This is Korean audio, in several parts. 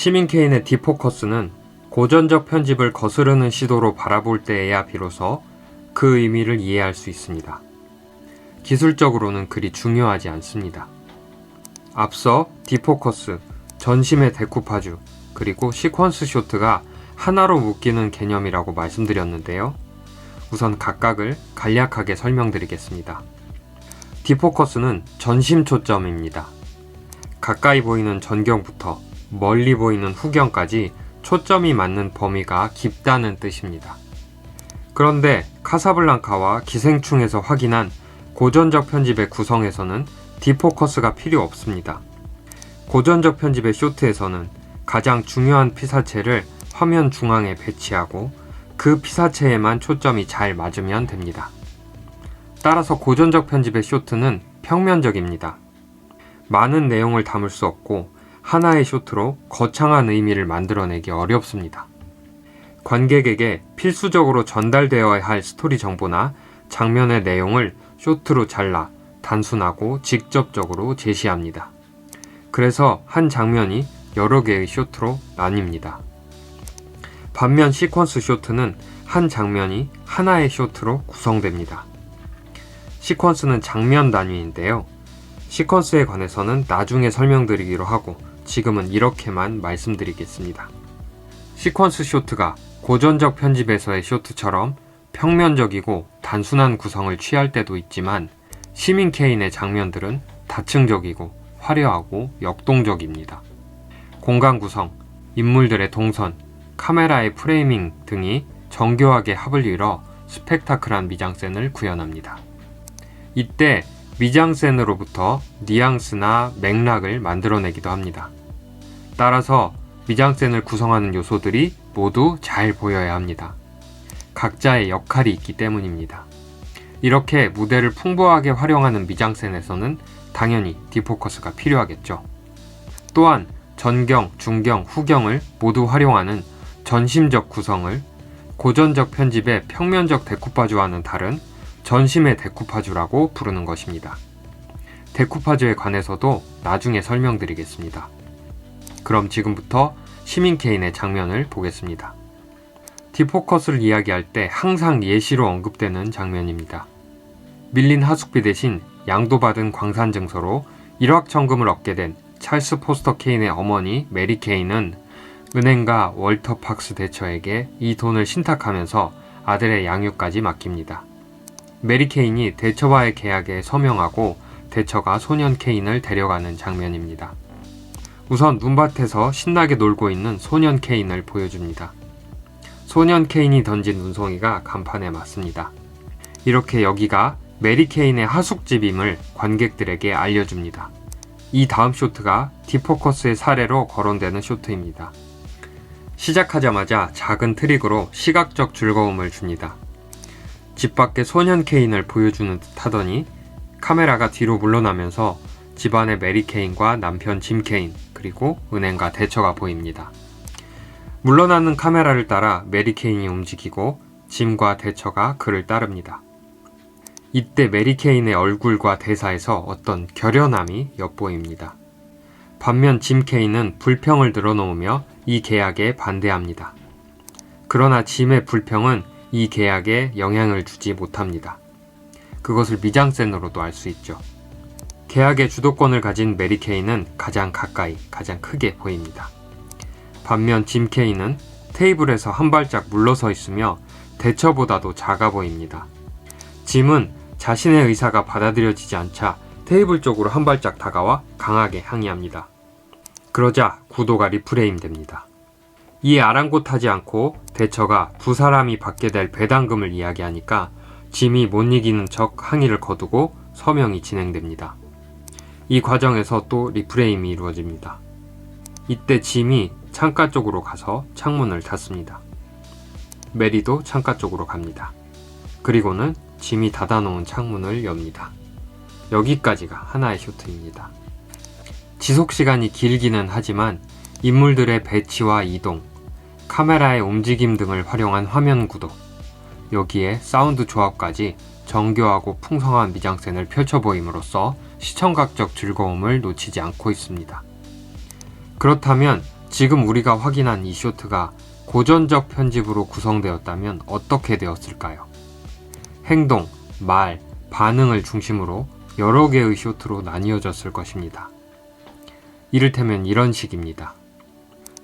시민 케인의 디포커스는 고전적 편집을 거스르는 시도로 바라볼 때에야 비로소 그 의미를 이해할 수 있습니다. 기술적으로는 그리 중요하지 않습니다. 앞서 디포커스, 전심의 데쿠파주, 그리고 시퀀스 쇼트가 하나로 묶이는 개념이라고 말씀드렸는데요. 우선 각각을 간략하게 설명드리겠습니다. 디포커스는 전심 초점입니다. 가까이 보이는 전경부터 멀리 보이는 후경까지 초점이 맞는 범위가 깊다는 뜻입니다. 그런데 카사블랑카와 기생충에서 확인한 고전적 편집의 구성에서는 디포커스가 필요 없습니다. 고전적 편집의 쇼트에서는 가장 중요한 피사체를 화면 중앙에 배치하고 그 피사체에만 초점이 잘 맞으면 됩니다. 따라서 고전적 편집의 쇼트는 평면적입니다. 많은 내용을 담을 수 없고 하나의 쇼트로 거창한 의미를 만들어내기 어렵습니다. 관객에게 필수적으로 전달되어야 할 스토리 정보나 장면의 내용을 쇼트로 잘라 단순하고 직접적으로 제시합니다. 그래서 한 장면이 여러 개의 쇼트로 나뉩니다. 반면 시퀀스 쇼트는 한 장면이 하나의 쇼트로 구성됩니다. 시퀀스는 장면 단위인데요. 시퀀스에 관해서는 나중에 설명드리기로 하고 지금은 이렇게만 말씀드리겠습니다. 시퀀스 쇼트가 고전적 편집에서의 쇼트처럼 평면적이고 단순한 구성을 취할 때도 있지만 시민 케인의 장면들은 다층적이고 화려하고 역동적입니다. 공간 구성, 인물들의 동선, 카메라의 프레이밍 등이 정교하게 합을 이뤄 스펙타클한 미장센을 구현합니다. 이때 미장센으로부터 뉘앙스나 맥락을 만들어내기도 합니다. 따라서 미장센을 구성하는 요소들이 모두 잘 보여야 합니다. 각자의 역할이 있기 때문입니다. 이렇게 무대를 풍부하게 활용하는 미장센에서는 당연히 디포커스가 필요하겠죠. 또한 전경, 중경, 후경을 모두 활용하는 전심적 구성을 고전적 편집의 평면적 데쿠파주와는 다른 전심의 데쿠파주라고 부르는 것입니다. 데쿠파주에 관해서도 나중에 설명드리겠습니다. 그럼 지금부터 시민 케인의 장면을 보겠습니다. 디포커스를 이야기할 때 항상 예시로 언급되는 장면입니다. 밀린 하숙비 대신 양도받은 광산 증서로 일확천금을 얻게 된 찰스 포스터 케인의 어머니 메리 케인은 은행가 월터 팍스 대처에게 이 돈을 신탁하면서 아들의 양육까지 맡깁니다. 메리 케인이 대처와의 계약에 서명하고 대처가 소년 케인을 데려가는 장면입니다. 우선 눈밭에서 신나게 놀고 있는 소년 케인을 보여줍니다. 소년 케인이 던진 눈송이가 간판에 맞습니다. 이렇게 여기가 메리 케인의 하숙집임을 관객들에게 알려줍니다. 이 다음 쇼트가 디포커스의 사례로 거론되는 쇼트입니다. 시작하자마자 작은 트릭으로 시각적 즐거움을 줍니다. 집 밖에 소년 케인을 보여주는 듯 하더니 카메라가 뒤로 물러나면서 집안의 메리 케인과 남편 짐 케인 그리고 은행가 대처가 보입니다. 물러나는 카메라를 따라 메리 케인이 움직이고 짐과 대처가 그를 따릅니다. 이때 메리 케인의 얼굴과 대사에서 어떤 결연함이 엿보입니다. 반면 짐 케인은 불평을 늘어놓으며 이 계약에 반대합니다. 그러나 짐의 불평은 이 계약에 영향을 주지 못합니다. 그것을 미장센으로도 알 수 있죠. 계약의 주도권을 가진 메리 케인은 가장 가까이, 가장 크게 보입니다. 반면 짐 케인은 테이블에서 한 발짝 물러서 있으며 대처보다도 작아 보입니다. 짐은 자신의 의사가 받아들여지지 않자 테이블 쪽으로 한 발짝 다가와 강하게 항의합니다. 그러자 구도가 리프레임 됩니다. 이에 아랑곳하지 않고 대처가 두 사람이 받게 될 배당금을 이야기하니까 짐이 못 이기는 척 항의를 거두고 서명이 진행됩니다. 이 과정에서 또 리프레임이 이루어집니다. 이때 짐이 창가 쪽으로 가서 창문을 닫습니다. 메리도 창가 쪽으로 갑니다. 그리고는 짐이 닫아놓은 창문을 엽니다. 여기까지가 하나의 쇼트입니다. 지속시간이 길기는 하지만 인물들의 배치와 이동, 카메라의 움직임 등을 활용한 화면 구도, 여기에 사운드 조합까지 정교하고 풍성한 미장센을 펼쳐보임으로써 시청각적 즐거움을 놓치지 않고 있습니다. 그렇다면 지금 우리가 확인한 이 쇼트가 고전적 편집으로 구성되었다면 어떻게 되었을까요? 행동, 말, 반응을 중심으로 여러 개의 쇼트로 나뉘어졌을 것입니다. 이를테면 이런 식입니다.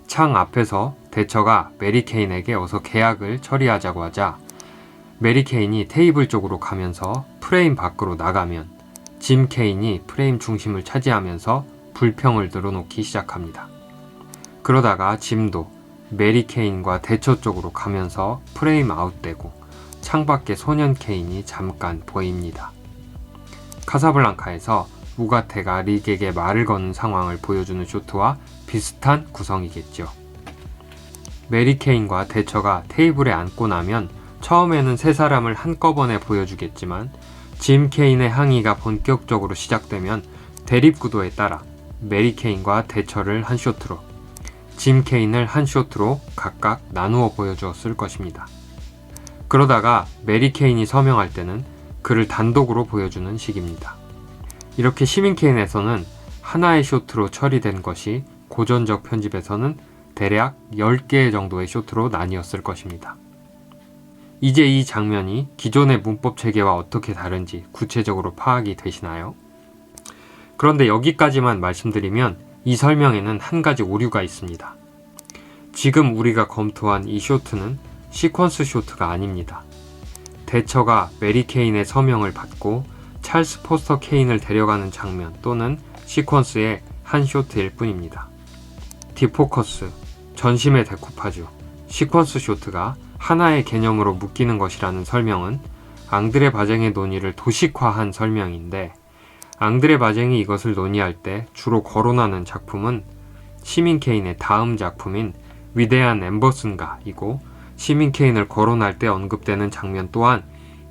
창 앞에서 대처가 메리 케인에게 어서 계약을 처리하자고 하자 메리 케인이 테이블 쪽으로 가면서 프레임 밖으로 나가면 짐 케인이 프레임 중심을 차지하면서 불평을 늘어놓기 시작합니다. 그러다가 짐도 메리 케인과 대처 쪽으로 가면서 프레임 아웃되고 창밖에 소년 케인이 잠깐 보입니다. 카사블랑카에서 우가테가 릭에게 말을 거는 상황을 보여주는 쇼트와 비슷한 구성이겠죠. 메리 케인과 대처가 테이블에 앉고 나면 처음에는 세 사람을 한꺼번에 보여주겠지만 짐 케인의 항의가 본격적으로 시작되면 대립구도에 따라 메리 케인과 대처를 한 쇼트로, 짐 케인을 한 쇼트로 각각 나누어 보여주었을 것입니다. 그러다가 메리 케인이 서명할 때는 그를 단독으로 보여주는 식입니다. 이렇게 시민 케인에서는 하나의 쇼트로 처리된 것이 고전적 편집에서는 대략 10개 정도의 쇼트로 나뉘었을 것입니다. 이제 이 장면이 기존의 문법 체계와 어떻게 다른지 구체적으로 파악이 되시나요? 그런데 여기까지만 말씀드리면 이 설명에는 한 가지 오류가 있습니다. 지금 우리가 검토한 이 쇼트는 시퀀스 쇼트가 아닙니다. 대처가 메리 케인의 서명을 받고 찰스 포스터 케인을 데려가는 장면 또는 시퀀스의 한 쇼트일 뿐입니다. 디포커스, 전심의 데쿠파주, 시퀀스 쇼트가 하나의 개념으로 묶이는 것이라는 설명은 앙드레 바쟁의 논의를 도식화한 설명인데 앙드레 바쟁이 이것을 논의할 때 주로 거론하는 작품은 시민 케인의 다음 작품인 위대한 엠버슨가이고 시민 케인을 거론할 때 언급되는 장면 또한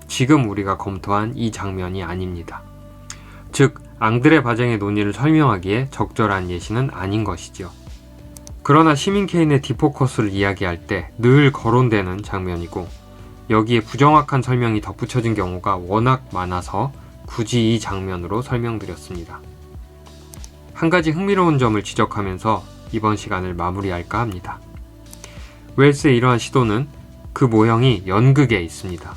지금 우리가 검토한 이 장면이 아닙니다. 즉, 앙드레 바쟁의 논의를 설명하기에 적절한 예시는 아닌 것이죠. 그러나 시민 케인의 디포커스를 이야기할 때 늘 거론되는 장면이고 여기에 부정확한 설명이 덧붙여진 경우가 워낙 많아서 굳이 이 장면으로 설명드렸습니다. 한 가지 흥미로운 점을 지적하면서 이번 시간을 마무리할까 합니다. 웰스의 이러한 시도는 그 모형이 연극에 있습니다.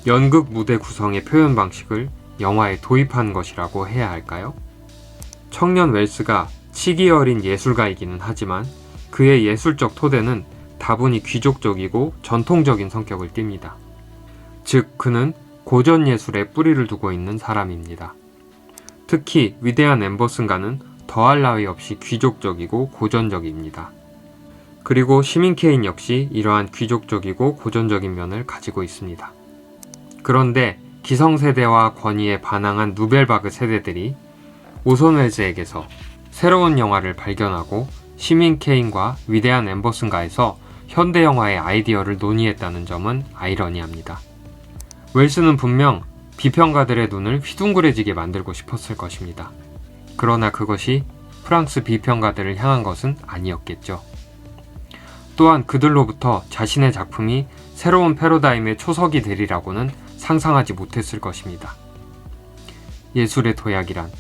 연극 무대 구성의 표현 방식을 영화에 도입한 것이라고 해야 할까요? 청년 웰스가 치기 어린 예술가이기는 하지만 그의 예술적 토대는 다분히 귀족적이고 전통적인 성격을 띱니다. 즉, 그는 고전 예술에 뿌리를 두고 있는 사람입니다. 특히 위대한 엠버슨가는 더할 나위 없이 귀족적이고 고전적입니다. 그리고 시민 케인 역시 이러한 귀족적이고 고전적인 면을 가지고 있습니다. 그런데 기성세대와 권위에 반항한 누벨바그 세대들이 오손 웰즈에게서 새로운 영화를 발견하고 시민 케인과 위대한 엠버슨가에서 현대 영화의 아이디어를 논의했다는 점은 아이러니합니다. 웰스는 분명 비평가들의 눈을 휘둥그레지게 만들고 싶었을 것입니다. 그러나 그것이 프랑스 비평가들을 향한 것은 아니었겠죠. 또한 그들로부터 자신의 작품이 새로운 패러다임의 초석이 되리라고는 상상하지 못했을 것입니다. 예술의 도약이란,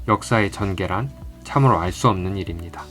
역사의 전개란 참으로 알 수 없는 일입니다.